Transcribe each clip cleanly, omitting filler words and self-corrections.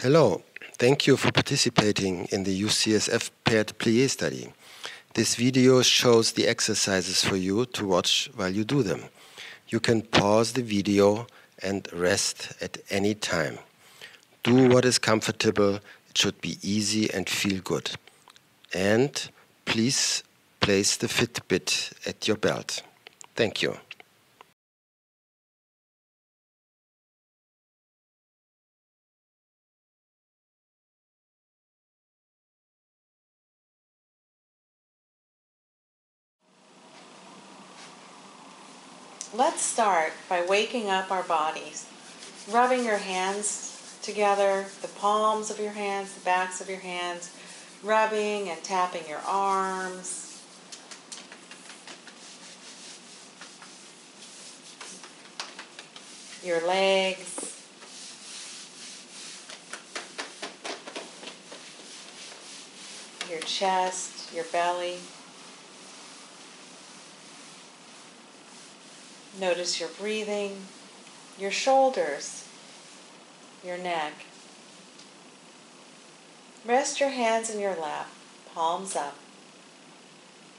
Hello, thank you for participating in the UCSF paired plie study. This video shows the exercises for you to watch while you do them. You can pause the video and rest at any time. Do what is comfortable. It should be easy and feel good. And please place the Fitbit at your belt. Thank you. Let's start by waking up our bodies, rubbing your hands together, the palms of your hands, the backs of your hands, rubbing and tapping your arms, your legs, your chest, your belly. Notice your breathing, your shoulders, your neck. Rest your hands in your lap, palms up.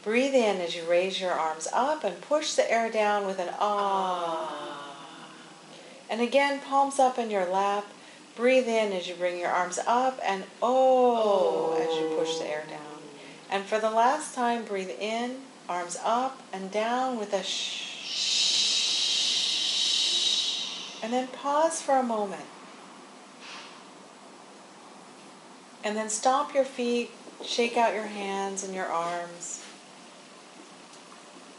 Breathe in as you raise your arms up and push the air down with an ah. And again, palms up in your lap. Breathe in as you bring your arms up and oh as you push the air down. And for the last time, breathe in, arms up and down with a shh. And then pause for a moment. And then stomp your feet, shake out your hands and your arms.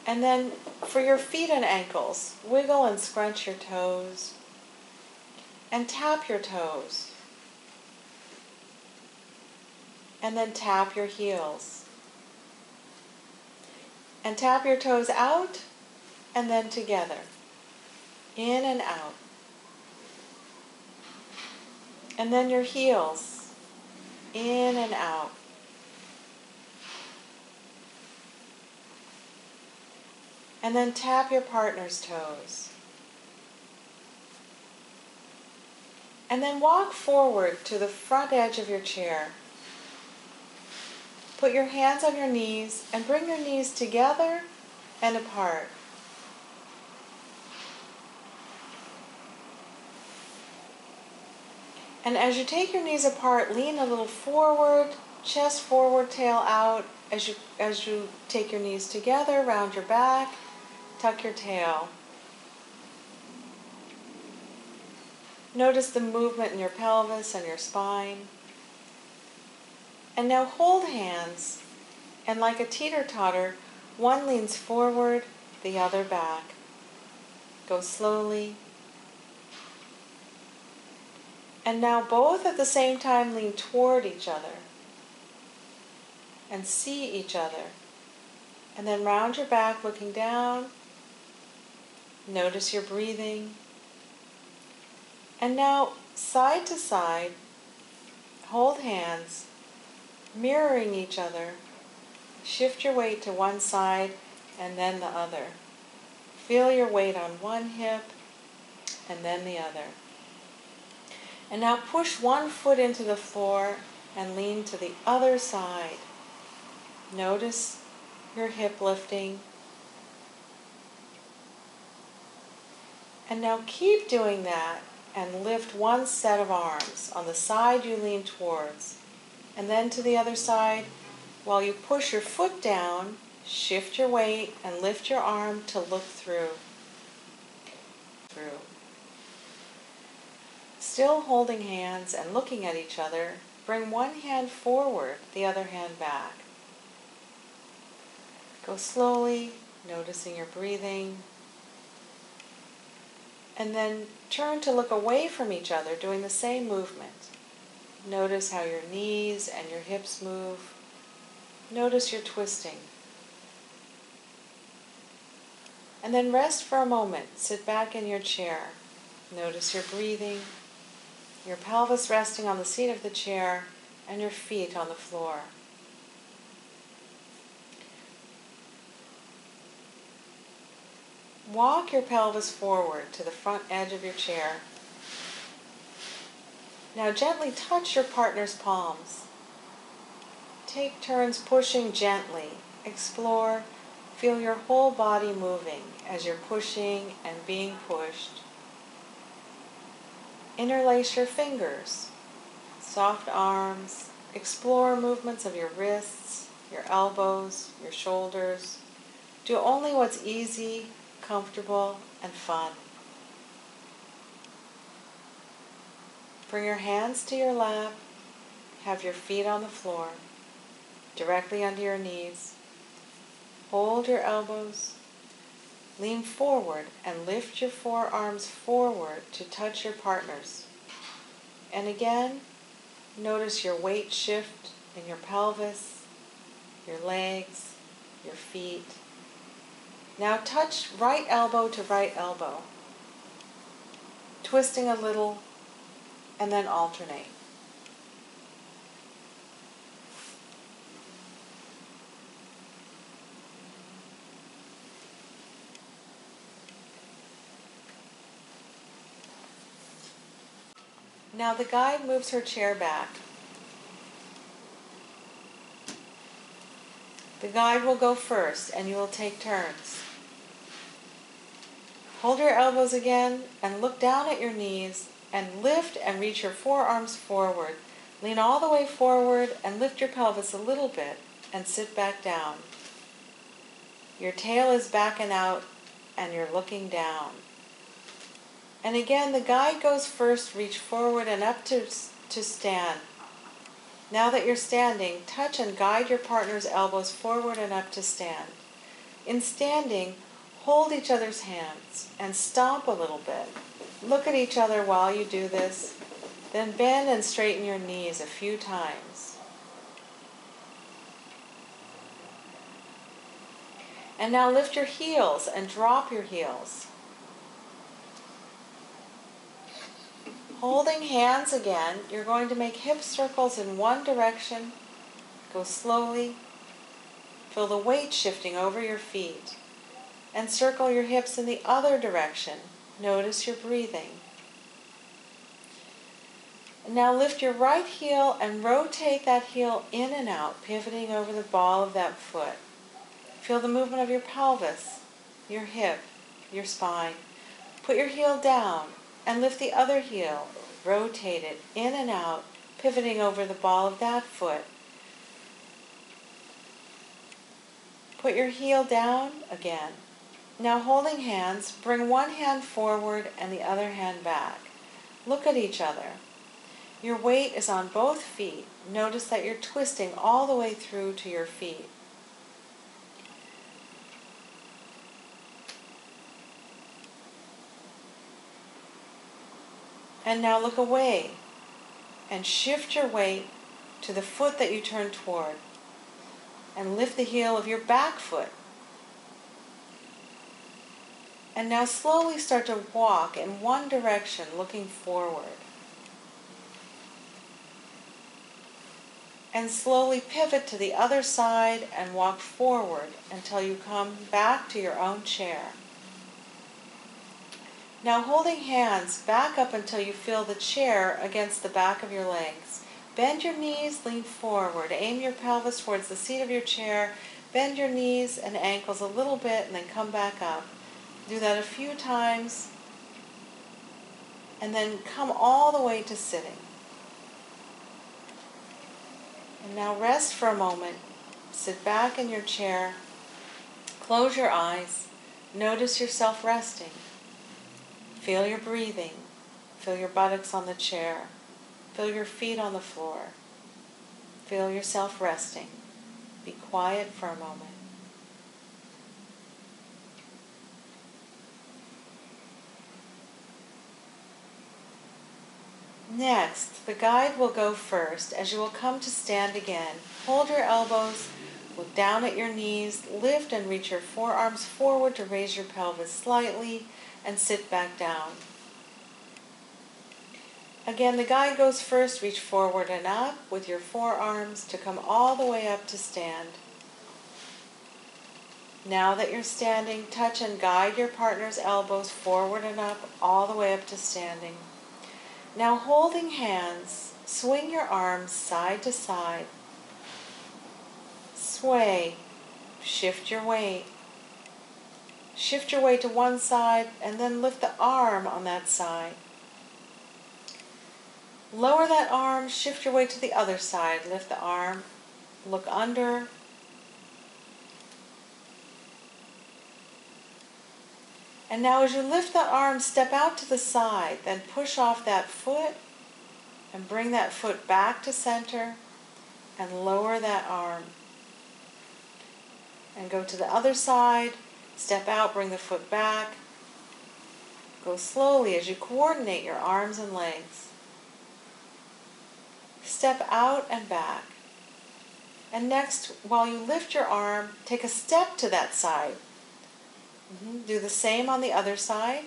And then for your feet and ankles, wiggle and scrunch your toes. And tap your toes. And then tap your heels. And tap your toes out and then together. In and out. And then your heels, in and out. And then tap your partner's toes. And then walk forward to the front edge of your chair. Put your hands on your knees and bring your knees together and apart. And as you take your knees apart, lean a little forward, chest forward, tail out. As you take your knees together, round your back, tuck your tail. Notice the movement in your pelvis and your spine. And now hold hands, and like a teeter-totter, one leans forward, the other back. Go slowly. And now both at the same time lean toward each other and see each other. And then round your back looking down. Notice your breathing. And now side to side, hold hands, mirroring each other. Shift your weight to one side and then the other. Feel your weight on one hip and then the other. And now push one foot into the floor and lean to the other side. Notice your hip lifting. And now keep doing that and lift one set of arms on the side you lean towards. And then to the other side. While you push your foot down, shift your weight and lift your arm to look through. Still holding hands and looking at each other, bring one hand forward, the other hand back. Go slowly, noticing your breathing. And then turn to look away from each other, doing the same movement. Notice how your knees and your hips move. Notice your twisting. And then rest for a moment. Sit back in your chair. Notice your breathing, your pelvis resting on the seat of the chair, and your feet on the floor. Walk your pelvis forward to the front edge of your chair. Now gently touch your partner's palms. Take turns pushing gently. Explore. Feel your whole body moving as you're pushing and being pushed. Interlace your fingers. Soft arms. Explore movements of your wrists, your elbows, your shoulders. Do only what's easy, comfortable, and fun. Bring your hands to your lap. Have your feet on the floor, directly under your knees. Hold your elbows. Lean forward and lift your forearms forward to touch your partner's. And again, notice your weight shift in your pelvis, your legs, your feet. Now touch right elbow to right elbow, twisting a little, and then alternate. Now the guide moves her chair back. The guide will go first, and you will take turns. Hold your elbows again and look down at your knees and lift and reach your forearms forward. Lean all the way forward and lift your pelvis a little bit and sit back down. Your tail is backing out and you're looking down. And again, the guide goes first, reach forward and up to stand. Now that you're standing, touch and guide your partner's elbows forward and up to stand. In standing, hold each other's hands and stomp a little bit. Look at each other while you do this. Then bend and straighten your knees a few times. And now lift your heels and drop your heels. Holding hands again, you're going to make hip circles in one direction. Go slowly. Feel the weight shifting over your feet. And circle your hips in the other direction. Notice your breathing. And now lift your right heel and rotate that heel in and out, pivoting over the ball of that foot. Feel the movement of your pelvis, your hip, your spine. Put your heel down and lift the other heel. Rotate it in and out, pivoting over the ball of that foot. Put your heel down again. Now holding hands, bring one hand forward and the other hand back. Look at each other. Your weight is on both feet. Notice that you're twisting all the way through to your feet. And now look away and shift your weight to the foot that you turn toward and lift the heel of your back foot. And now slowly start to walk in one direction, looking forward. And slowly pivot to the other side and walk forward until you come back to your own chair. Now holding hands, back up until you feel the chair against the back of your legs. Bend your knees, lean forward. Aim your pelvis towards the seat of your chair. Bend your knees and ankles a little bit and then come back up. Do that a few times and then come all the way to sitting. And now rest for a moment. Sit back in your chair. Close your eyes. Notice yourself resting. Feel your breathing. Feel your buttocks on the chair. Feel your feet on the floor. Feel yourself resting. Be quiet for a moment. Next, the guide will go first as you will come to stand again. Hold your elbows, look down at your knees, lift and reach your forearms forward to raise your pelvis slightly and sit back down. Again, the guide goes first. Reach forward and up with your forearms to come all the way up to stand. Now that you're standing, touch and guide your partner's elbows forward and up all the way up to standing. Now holding hands, swing your arms side to side. Sway, shift your weight. Shift your weight to one side and then lift the arm on that side. Lower that arm, shift your weight to the other side. Lift the arm, look under. And now as you lift that arm, step out to the side, then push off that foot and bring that foot back to center and lower that arm. And go to the other side, step out, bring the foot back. Go slowly as you coordinate your arms and legs. Step out and back. And next, while you lift your arm, take a step to that side. Do the same on the other side.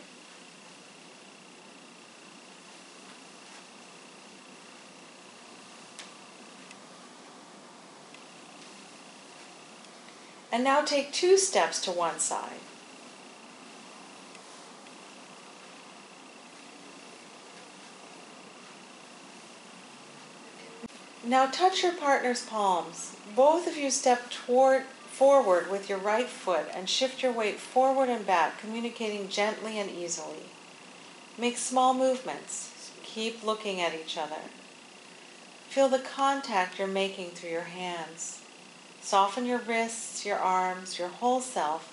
And now take 2 steps to one side. Now touch your partner's palms. Both of you step forward with your right foot and shift your weight forward and back, communicating gently and easily. Make small movements. Keep looking at each other. Feel the contact you're making through your hands. Soften your wrists, your arms, your whole self.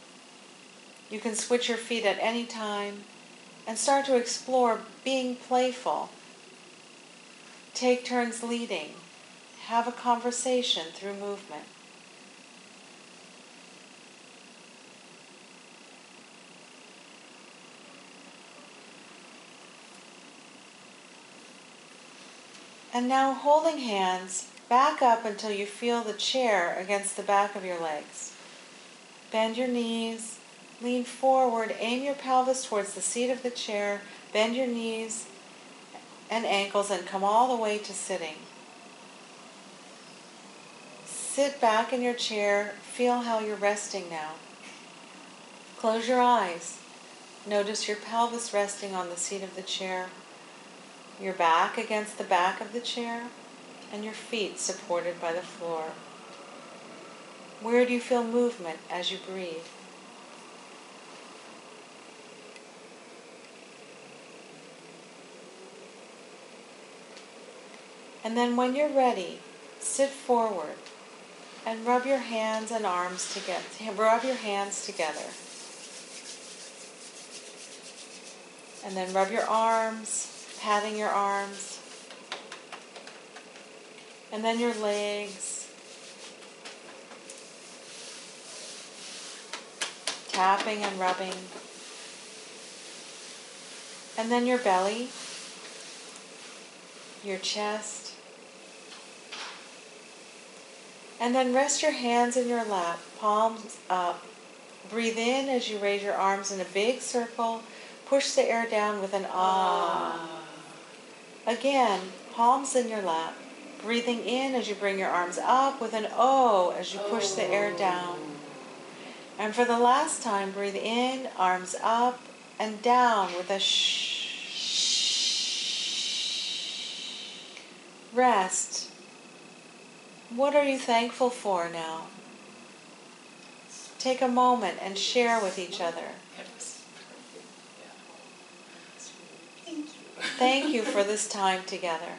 You can switch your feet at any time and start to explore being playful. Take turns leading. Have a conversation through movement. And now holding hands, back up until you feel the chair against the back of your legs. Bend your knees, lean forward, aim your pelvis towards the seat of the chair, bend your knees and ankles and come all the way to sitting. Sit back in your chair, feel how you're resting now. Close your eyes. Notice your pelvis resting on the seat of the chair, your back against the back of the chair, and your feet supported by the floor. Where do you feel movement as you breathe? And then when you're ready, sit forward and rub your hands and arms together. Rub your hands together. And then rub your arms, patting your arms. And then your legs. Tapping and rubbing. And then your belly, your chest. And then rest your hands in your lap, palms up. Breathe in as you raise your arms in a big circle. Push the air down with an ah. Again, palms in your lap. Breathing in as you bring your arms up with an oh as you push the air down. And for the last time, breathe in, arms up and down with a shh. Rest. What are you thankful for now? Take a moment and share with each other. Thank you for this time together.